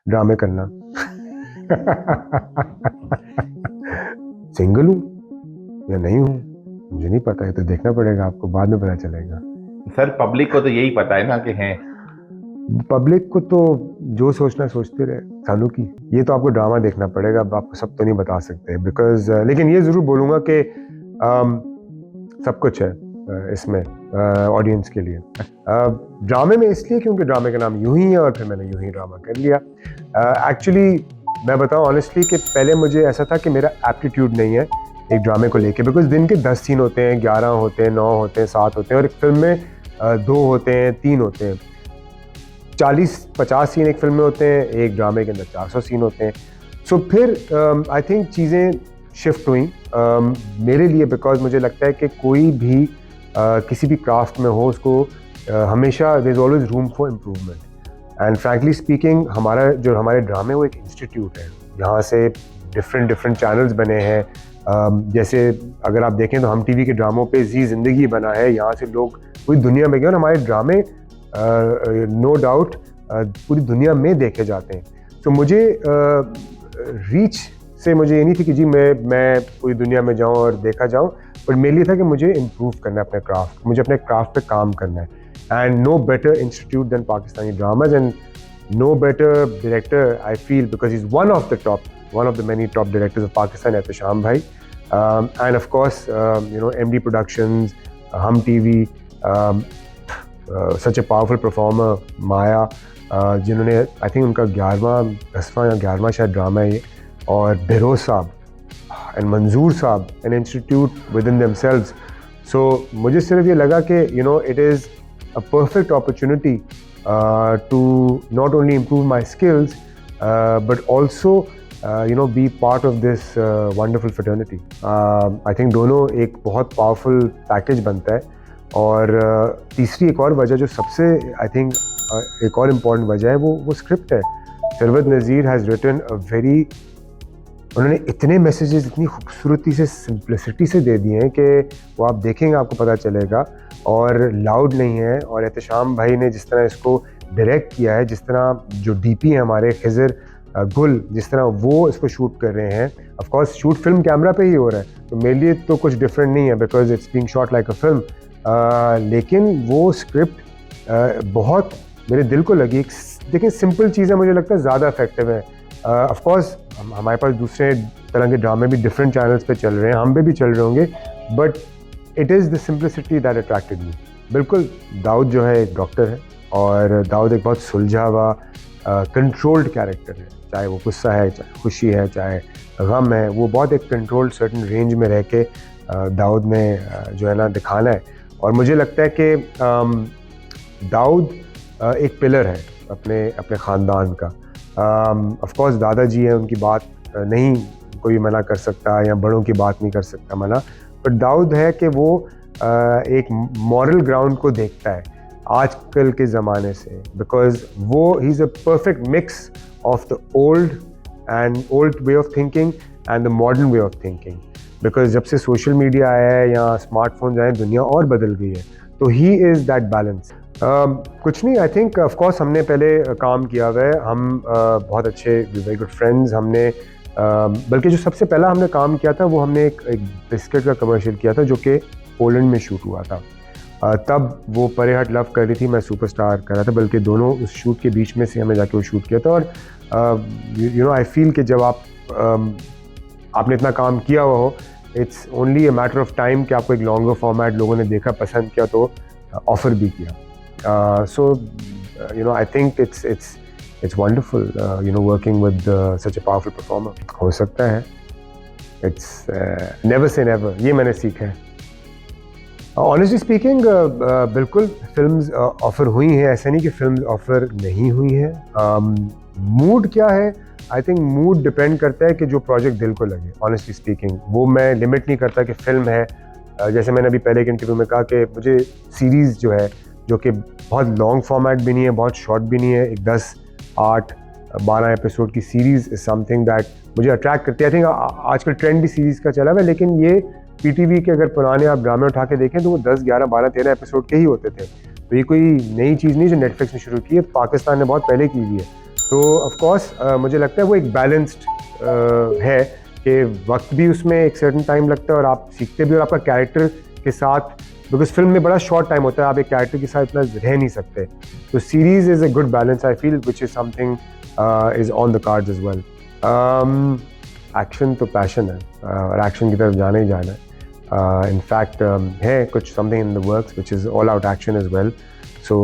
ड्रामे करना। सिंगल हूँ या नहीं हूँ मुझे नहीं पता, है तो देखना पड़ेगा, आपको बाद में पता चलेगा। सर पब्लिक को तो यही पता है ना कि हैं। पब्लिक को तो जो सोचना सोचते रहे, सानू की ये तो आपको ड्रामा देखना पड़ेगा, अब आपको सब तो नहीं बता सकते बिकॉज लेकिन ये जरूर बोलूंगा कि सब कुछ है इसमें ऑडियंस के लिए। ड्रामे में इसलिए क्योंकि ड्रामे का नाम यूं ही है और फिर मैंने यूं ही ड्रामा कर लिया। एक्चुअली मैं बताऊं ऑनेस्टली कि पहले मुझे ऐसा था कि मेरा एप्टीट्यूड नहीं है एक ड्रामे को लेके, बिकॉज दिन के 10 सीन होते हैं, 11 होते हैं, 9 होते हैं, 7 होते हैं, और एक फिल्म में 2 होते हैं, 3 होते हैं। 40-50 सीन एक फिल्म में होते हैं, एक ड्रामे के अंदर 400 सीन होते हैं। सो फिर आई थिंक चीज़ें शिफ्ट हुई मेरे लिए, बिकॉज मुझे लगता है कि कोई भी किसी भी क्राफ्ट में हो उसको हमेशा there is always room for improvement. And frankly speaking हमारे ड्रामे वो एक इंस्टीट्यूट है, यहाँ से डिफरेंट डिफरेंट चैनल्स बने हैं। जैसे अगर आप देखें तो हम टीवी के ड्रामों पे जी ज़िंदगी बना है, यहाँ से लोग पूरी दुनिया में गए और हमारे ड्रामे नो डाउट पूरी दुनिया में देखे जाते हैं। तो मुझे रीच से मुझे ये नहीं थी कि जी मैं पूरी दुनिया में जाऊं और देखा जाऊं, बट मेरे लिए था कि मुझे इम्प्रूव करना है अपने क्राफ्ट, मुझे अपने क्राफ्ट पे काम करना है। And no better institute than Pakistani dramas and no better director I feel, because is one of the many top directors of Pakistan, Ehtesham भाई। And of course MD productions, Hum TV, such a powerful performer Maya, जिन्होंने I think उनका 10वां या 11वां शायद drama है ये, और bureaus साहब and Manzoor साहब, an institute within themselves. So मुझे सिर्फ ये लगा कि it is a perfect opportunity to not only improve my skills but also be part of this wonderful fraternity. I think दोनों एक बहुत पावरफुल पैकेज बनता है। और तीसरी एक और वजह जो सबसे आई थिंक एक और इम्पॉर्टेंट वजह है वो स्क्रिप्ट है। सरवत नज़ीर हैज़ रिटन अ वेरी, उन्होंने इतने मैसेजेस इतनी खूबसूरती से सिंप्लिसिटी से दे दिए हैं कि वो आप देखेंगे आपको पता चलेगा, और लाउड नहीं है। और एहतशाम भाई ने जिस तरह इसको डायरेक्ट किया है, जिस तरह जो DP हैं हमारे खिज़र गुल, जिस तरह वो इसको शूट कर रहे हैं, of course shoot film camera पे ही हो रहा है, तो मेरे लिए तो कुछ डिफरेंट नहीं है because it's being shot like a film. लेकिन वो स्क्रिप्ट बहुत मेरे दिल को लगी। देखिए सिंपल चीज़ें मुझे लगता है ज़्यादा इफेक्टिव है। ऑफ कोर्स हमारे पास दूसरे तरह के ड्रामे भी डिफरेंट चैनल्स पे चल रहे हैं, हम पे भी चल रहे होंगे, but it is the simplicity that attracted मी। बिल्कुल दाऊद जो है एक डॉक्टर है, और दाऊद एक बहुत सुलझा हुआ कंट्रोल्ड कैरेक्टर है, चाहे वो गुस्सा है, चाहे खुशी है, चाहे गम है, वो बहुत एक कंट्रोल्ड सर्टन रेंज में रह के दाऊद ने जो है ना दिखाना है। और मुझे लगता है कि दाऊद एक पिलर है अपने अपने ख़ानदान का। ऑफ कोर्स दादाजी हैं, उनकी बात नहीं कोई मना कर सकता, या बड़ों की बात नहीं कर सकता मना, बट दाऊद है कि वो एक मॉरल ग्राउंड को देखता है आजकल के ज़माने से, बिकॉज वो he is a perfect mix of the old way of thinking and the modern way of thinking. Because जब से सोशल मीडिया आया है या स्मार्टफोन आए, दुनिया और बदल गई है, तो ही इज़ दैट बैलेंस। कुछ नहीं, आई थिंक ऑफ कोर्स हमने पहले काम किया हुआ है, हम बहुत अच्छे वेरी गुड फ्रेंड्स। हमने बल्कि जो सबसे पहला हमने काम किया था वो हमने एक बिस्किट का कमर्शियल किया था जो कि पोलैंड में शूट हुआ था। तब वो परे हट लव कर रही थी, मैं सुपरस्टार कर रहा था, बल्कि दोनों उस शूट के बीच में से हमें जाके वो शूट किया था। और आई फील कि जब आपने इतना काम किया हुआ हो, it's only a matter of time कि आपको एक लॉन्गर फॉर्मेट लोगों ने देखा, पसंद किया, तो ऑफ़र भी किया। So I think it's wonderful working with such a powerful performer. हो सकता है, इट्स नेवर से नेवर, ये मैंने सीखा है। ऑनेस्टली स्पीकिंग बिल्कुल फिल्म्स ऑफ़र हुई हैं, ऐसा नहीं कि फिल्म्स ऑफ़र नहीं हुई हैं। मूड क्या है, आई थिंक मूड डिपेंड करता है कि जो प्रोजेक्ट दिल को लगे। ऑनेस्टली स्पीकिंग वो मैं लिमिट नहीं करता कि फ़िल्म है। जैसे मैंने अभी पहले एक इंटरव्यू में कहा कि मुझे सीरीज़ जो है, जो कि बहुत लॉन्ग फॉर्मेट भी नहीं है, बहुत शॉर्ट भी नहीं है, एक 10, 8, 12 एपिसोड की सीरीज़ इज़ समथिंग दैट मुझे अट्रैक्ट करती है। आई थिंक आजकल ट्रेंड भी सीरीज़ का चला हुआ है, लेकिन ये PTV के अगर पुराने आप ड्रामे उठा के देखें तो वो 10, 11, 12, 13 एपिसोड के ही होते थे। तो ये कोई नई चीज़ नहीं जो नेटफ्लिक्स ने शुरू की है, पाकिस्तान ने बहुत पहले की हुई है। तो ऑफ कोर्स मुझे लगता है वो एक बैलेंस्ड है कि वक्त भी उसमें एक सर्टन टाइम लगता है और आप सीखते भी और आपका कैरेक्टर के साथ, बिकॉज फिल्म में बड़ा शॉर्ट टाइम होता है, आप एक कैरेक्टर के साथ इतना रह नहीं सकते। तो series is a good balance I feel, which is something is on the cards as well. Action तो पैशन है और एक्शन की तरफ जाना ही जाना है। इनफैक्ट है कुछ something in the works which is all out action as well. So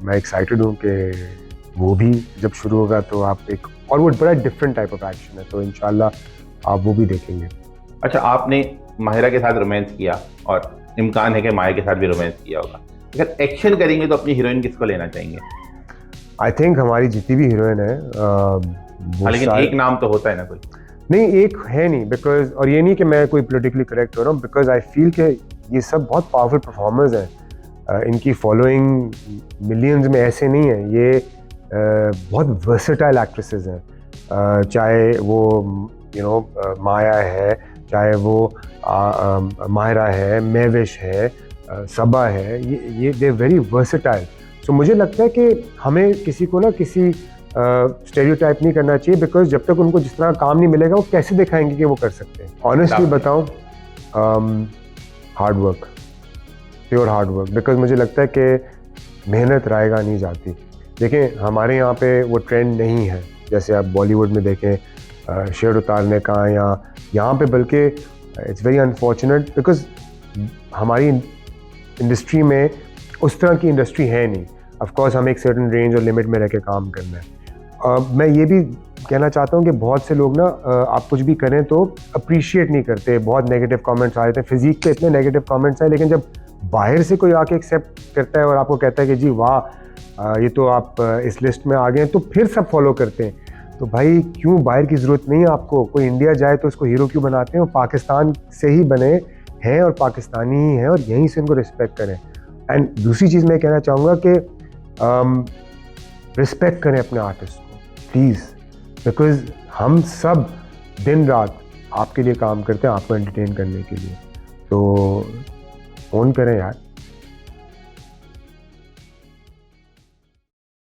मैं एक्साइटेड हूँ कि वो भी जब शुरू होगा तो आप एक, और वो बड़ा डिफरेंट टाइप ऑफ एक्शन है, तो इंशाल्लाह आप वो भी देखेंगे। अच्छा, आपने माहिरा के साथ रोमांस किया और इम्कान है कि माया के साथ भी रोमांस किया होगा। अगर एक्शन करेंगे तो अपनी हीरोइन किसको लेना चाहेंगे? आई थिंक हमारी जितनी भी हीरोइन है लेकिन एक नाम तो होता है ना कोई। नहीं, एक है नहीं, बिकॉज, और ये नहीं कि मैं कोई पोलिटिकली करेक्ट हो रहा हूँ, बिकॉज आई फील कि ये सब बहुत पावरफुल परफॉर्मर्स हैं। इनकी फॉलोइंग मिलियंस में ऐसे नहीं है, ये बहुत वर्सेटाइल एक्ट्रेसेस हैं। चाहे वो माया है, चाहे वो माहिरा है, महविश है, सबा है, ये दे वेरी वर्सेटाइल। सो मुझे लगता है कि हमें किसी को ना किसी स्टेरियोटाइप नहीं करना चाहिए, बिकॉज जब तक उनको जिस तरह काम नहीं मिलेगा वो कैसे दिखाएंगे कि वो कर सकते हैं। ऑनेस्टली बताऊं, hard work, pure hard work, because मुझे लगता है कि मेहनत रायगा नहीं जाती। देखें, हमारे यहाँ पे वो ट्रेंड नहीं है जैसे आप बॉलीवुड में देखें शेड उतारने का, या यहाँ पे बल्कि इट्स वेरी अनफॉर्चुनेट बिकॉज हमारी इंडस्ट्री में उस तरह की इंडस्ट्री है नहीं। ऑफ कोर्स हमें एक सर्टेन रेंज और लिमिट में रह के काम करना है। मैं ये भी कहना चाहता हूँ कि बहुत से लोग ना आप कुछ भी करें तो अप्रिशिएट नहीं करते, बहुत नेगेटिव कमेंट्स आ जाते हैं, फिजिक पे इतने नेगेटिव कमेंट्स आए, लेकिन जब बाहर से कोई आके एक्सेप्ट करता है और आपको कहता है कि जी वाह ये तो आप इस लिस्ट में आ गए हैं, तो फिर सब फॉलो करते हैं। तो भाई क्यों, बाहर की ज़रूरत नहीं है आपको। कोई इंडिया जाए तो उसको हीरो क्यों बनाते हैं? वो पाकिस्तान से ही बने हैं और पाकिस्तानी ही हैं और यहीं से उनको रिस्पेक्ट करें। एंड दूसरी चीज़ मैं कहना चाहूँगा कि रिस्पेक्ट करें अपने आर्टिस्ट को प्लीज़, बिकॉज हम सब दिन रात आपके लिए काम करते हैं, आपको एंटरटेन करने के लिए। तो फ़ोन करें यार।